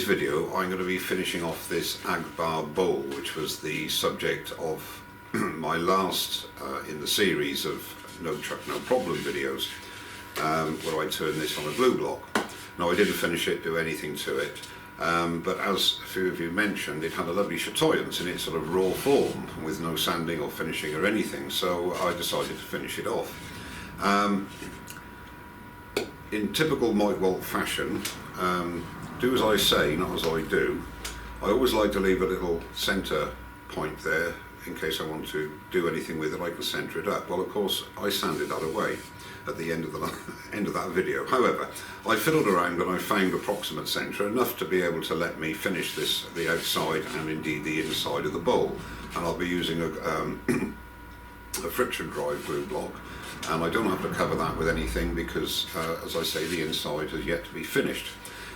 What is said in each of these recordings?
video I'm going to be finishing off this Agba Bowl, which was the subject of my last in the series of No Chuck No Problem videos, where I turned this on a glue block. Now I didn't finish it, do anything to it, but as a few of you mentioned, it had a lovely chatoyance in its sort of raw form with no sanding or finishing or anything, so I decided to finish it off. In typical Mike Walt fashion, do as I say, not as I do. I always like to leave a little centre point there in case I want to do anything with it. I can centre it up. Well, of course, I sanded that away at the end of that video. However, I fiddled around and I found approximate centre, enough to be able to let me finish the outside and indeed the inside of the bowl. And I'll be using a friction drive glue block, and I don't have to cover that with anything because, as I say, the inside has yet to be finished.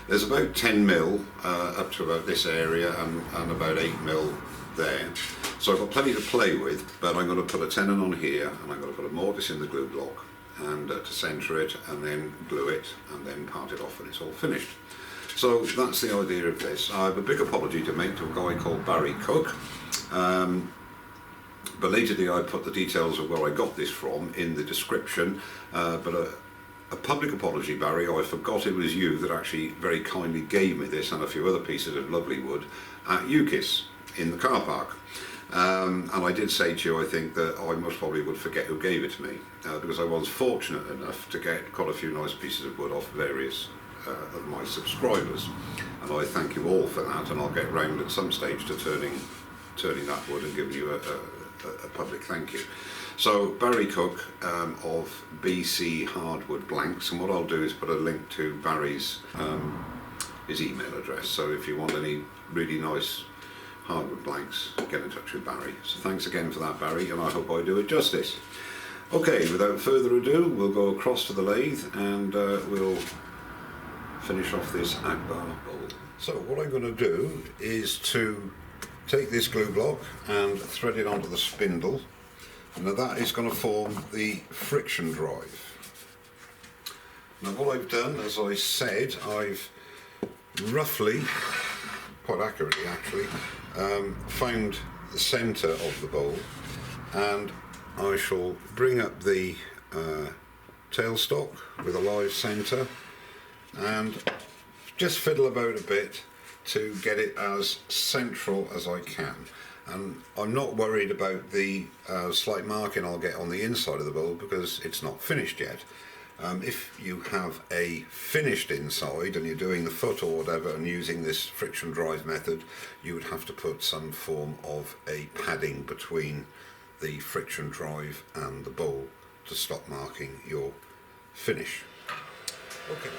There's about 10 mil up to about this area and about 8 mil there. So I've got plenty to play with, but I'm going to put a tenon on here and I'm going to put a mortise in the glue block and to centre it and then glue it and then part it off when it's all finished. So that's the idea of this. I have a big apology to make to a guy called Barry Cook. Belatedly, I put the details of where I got this from in the description, but a public apology, Barry. I forgot it was you that actually very kindly gave me this and a few other pieces of lovely wood at UKIS in the car park. And I did say to you, I think, that I most probably would forget who gave it to me, because I was fortunate enough to get quite a few nice pieces of wood off various of my subscribers, and I thank you all for that, and I'll get round at some stage to turning that wood and giving you a public thank you. So Barry Cook of B.C.Hardwoods blanks, and what I'll do is put a link to Barry's his email address, so if you want any really nice hardwood blanks, get in touch with Barry. So thanks again for that, Barry, and I hope I do it justice. Okay, without further ado, we'll go across to the lathe and we'll finish off this Agba Bowl. So what I'm going to do is to take this glue block and thread it onto the spindle. Now that is going to form the friction drive. Now what I've done, as I said, I've roughly, quite accurately actually, found the centre of the bowl, and I shall bring up the tailstock with a live centre and just fiddle about a bit to get it as central as I can. And I'm not worried about the slight marking I'll get on the inside of the bowl because it's not finished yet. If you have a finished inside and you're doing the foot or whatever and using this friction drive method, you would have to put some form of a padding between the friction drive and the bowl to stop marking your finish. Okay.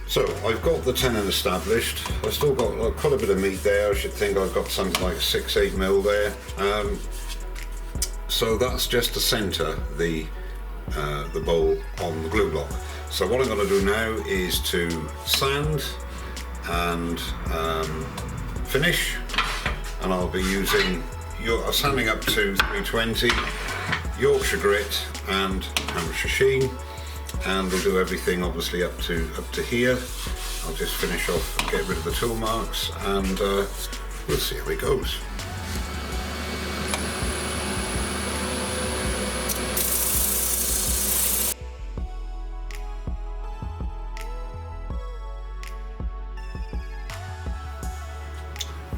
So I've got the tenon established. I've still got quite a bit of meat there. I should think I've got something like 6-8 mil there. So that's just to centre the bowl on the glue block. So what I'm going to do now is to sand and finish, and I'll be using sanding up to 320, Yorkshire grit and Hampshire sheen. And we'll do everything obviously up to here. I'll just finish off and get rid of the tool marks, and we'll see how it goes.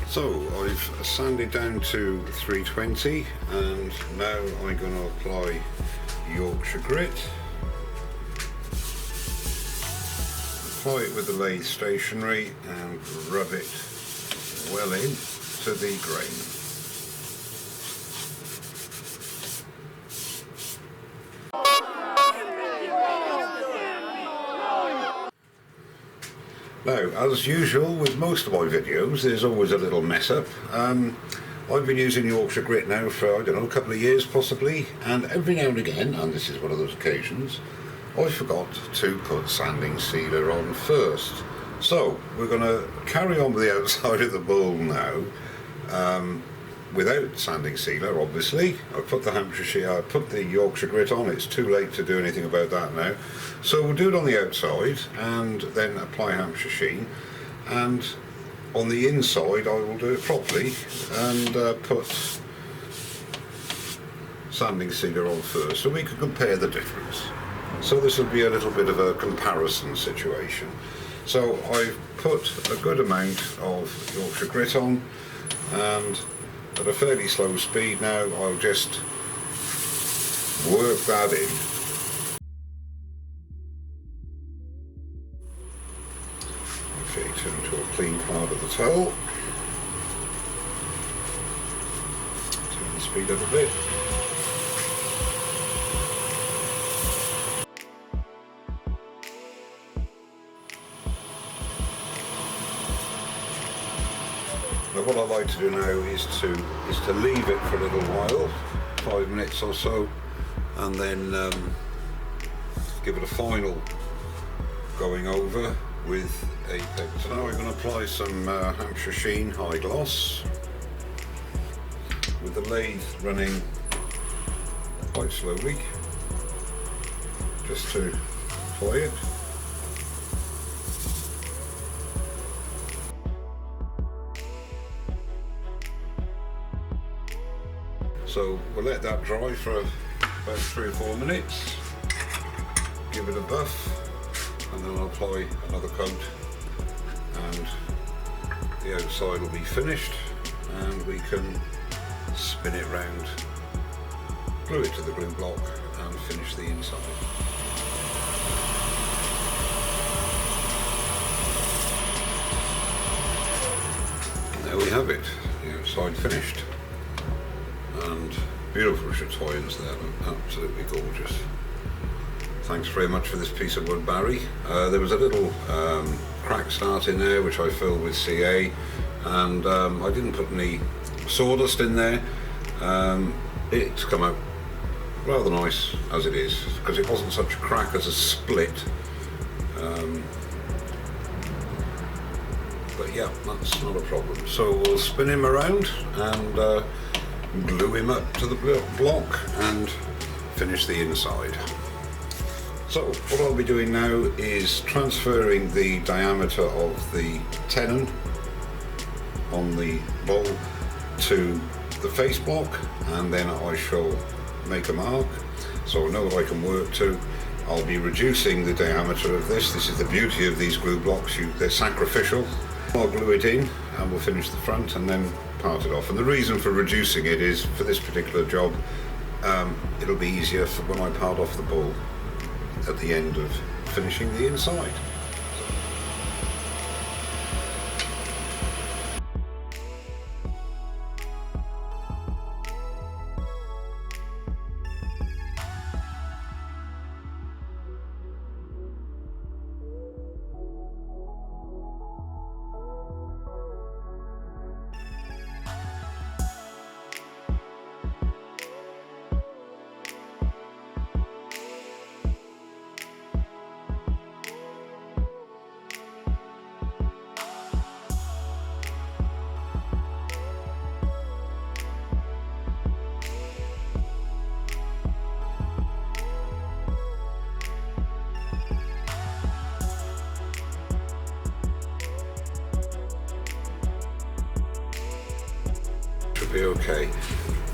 So I've sanded down to 320, and now I'm going to apply Yorkshire grit. Apply it with the lathe stationary and rub it well in to the grain. Now, as usual with most of my videos, there's always a little mess up. I've been using Yorkshire grit now for, I don't know, a couple of years possibly, and every now and again, and this is one of those occasions, I forgot to put sanding sealer on first. So we're going to carry on with the outside of the bowl now, without sanding sealer obviously. I put the Yorkshire grit on. It's too late to do anything about that now. So we'll do it on the outside and then apply Hampshire sheen, and on the inside I will do it properly and put sanding sealer on first so we can compare the difference. So this will be a little bit of a comparison situation. So I've put a good amount of Yorkshire grit on, and at a fairly slow speed now I'll just work that in. Okay, turn to a clean part of the towel. Turn the speed up a bit. Now what I like to do now is to leave it for a little while, 5 minutes or so, and then give it a final going over with a paper. So now we're going to apply some Hampshire sheen high gloss with the lathe running quite slowly, just to apply it. So we'll let that dry for about 3 or 4 minutes, give it a buff, and then I'll apply another coat, and the outside will be finished, and we can spin it round, glue it to the glue block, and finish the inside. And there we have it, the outside finished. And beautiful chatoyans there, absolutely gorgeous. Thanks very much for this piece of wood, Barry. There was a little crack start in there which I filled with CA, and I didn't put any sawdust in there. It's come out rather nice as it is, because it wasn't such a crack as a split. But yeah, that's not a problem. So we'll spin him around and glue him up to the block and finish the inside. So what I'll be doing now is transferring the diameter of the tenon on the bowl to the face block, and then I shall make a mark so I know what I can work to. I'll be reducing the diameter of this. This is the beauty of these glue blocks, they're sacrificial. I'll glue it in and we'll finish the front and then part it off. And the reason for reducing it is, for this particular job, it'll be easier for when I part off the bowl at the end of finishing the inside. Be okay.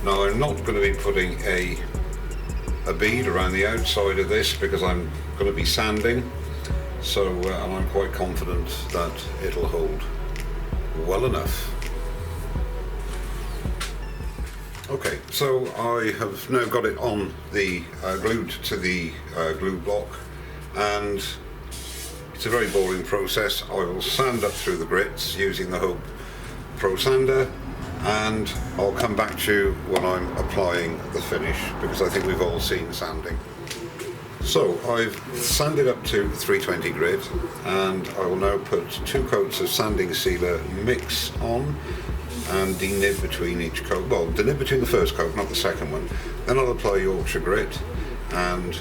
Now I'm not going to be putting a bead around the outside of this because I'm going to be sanding, so and I'm quite confident that it'll hold well enough. Okay, so I have now got it on the glued to the glue block, and it's a very boring process. I will sand up through the grits using the Hope Pro Sander, and I'll come back to you when I'm applying the finish, because I think we've all seen sanding. So I've sanded up to 320 grit, and I will now put 2 coats of sanding sealer mix on and denib between each coat. Well, denib between the first coat, not the second one. Then I'll apply Yorkshire grit and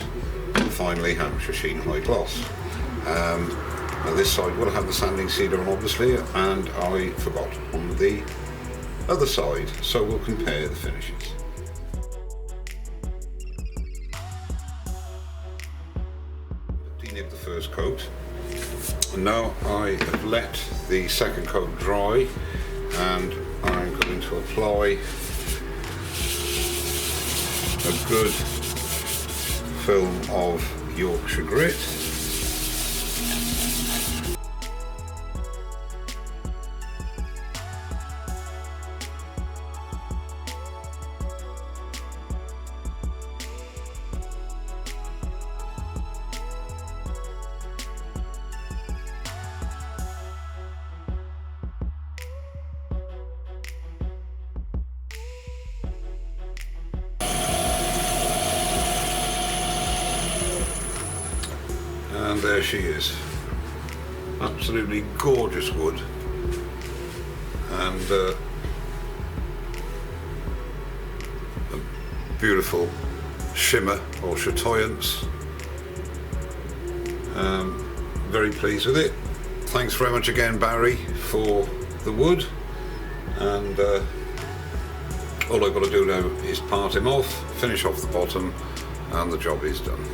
finally Hampshire Sheen High Gloss. Now this side will have the sanding sealer on, obviously, and I forgot on the other side, so we'll compare the finishes. Denib the first coat, and now I have let the second coat dry, and I'm going to apply a good film of Yorkshire grit. And there she is, absolutely gorgeous wood, and a beautiful shimmer or chatoyance. Very pleased with it. Thanks very much again, Barry, for the wood, and all I've got to do now is part him off, finish off the bottom, and the job is done.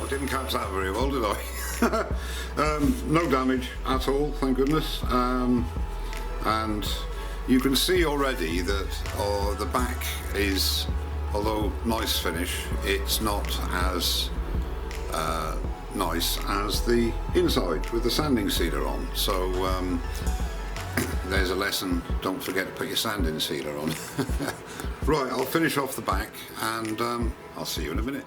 Didn't catch that very well, did I? No damage at all, thank goodness. And you can see already that the back is, although nice finish, it's not as nice as the inside with the sanding sealer on. So there's a lesson, don't forget to put your sanding sealer on. Right, I'll finish off the back, and I'll see you in a minute.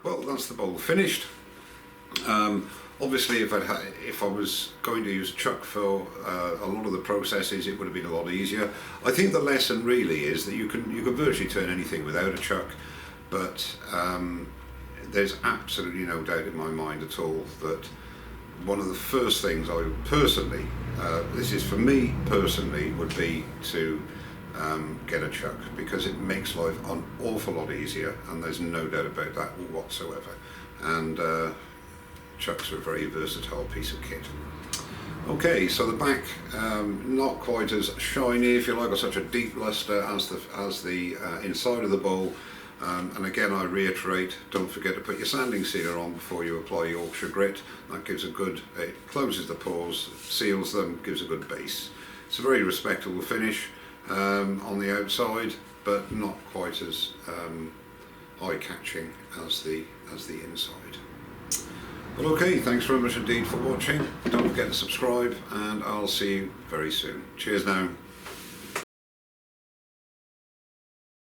Well, that's the bowl finished. Obviously, if I was going to use chuck for a lot of the processes, it would have been a lot easier. I think the lesson really is that you can virtually turn anything without a chuck, but there's absolutely no doubt in my mind at all that one of the first things I would personally, this is for me personally, would be to get a chuck, because it makes life an awful lot easier, and there's no doubt about that whatsoever. And chucks are a very versatile piece of kit. Okay, so the back, not quite as shiny, if you like, or such a deep luster as the inside of the bowl. And again, I reiterate, don't forget to put your sanding sealer on before you apply Yorkshire grit. That gives a good, it closes the pores, seals them, gives a good base. It's a very respectable finish on the outside, but not quite as eye-catching as the inside. Well, okay, thanks very much indeed for watching. Don't forget to subscribe, and I'll see you very soon. Cheers now.